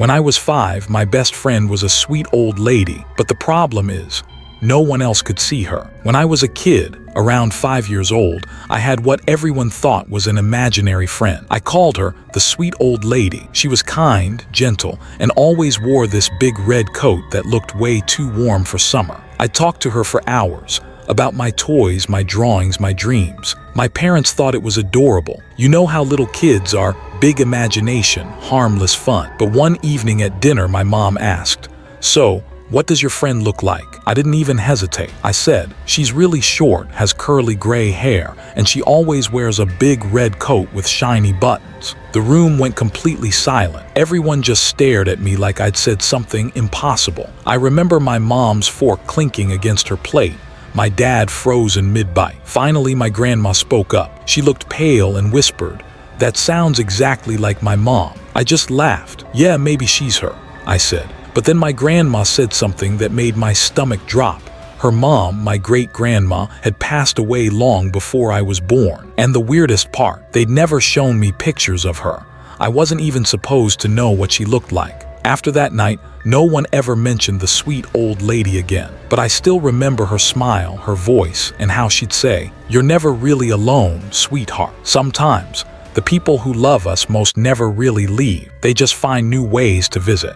When I was 5, my best friend was a sweet old lady, but the problem is, no one else could see her. When I was a kid, around 5 years old, I had what everyone thought was an imaginary friend. I called her the sweet old lady. She was kind, gentle, and always wore this big red coat that looked way too warm for summer. I talked to her for hours, about my toys, my drawings, my dreams. My parents thought it was adorable. You know how little kids are, big imagination, harmless fun. But one evening at dinner, my mom asked, "So, what does your friend look like?" I didn't even hesitate. I said, "She's really short, has curly gray hair, and she always wears a big red coat with shiny buttons." The room went completely silent. Everyone just stared at me like I'd said something impossible. I remember my mom's fork clinking against her plate. My dad froze in mid-bite. Finally, my grandma spoke up. She looked pale and whispered, "That sounds exactly like my mom." I just laughed. "Yeah, maybe she's her," I said. But then my grandma said something that made my stomach drop. Her mom, my great-grandma, had passed away long before I was born. And the weirdest part, they'd never shown me pictures of her. I wasn't even supposed to know what she looked like. After that night, no one ever mentioned the sweet old lady again. But I still remember her smile, her voice, and how she'd say, "You're never really alone, sweetheart." Sometimes, the people who love us most never really leave. They just find new ways to visit.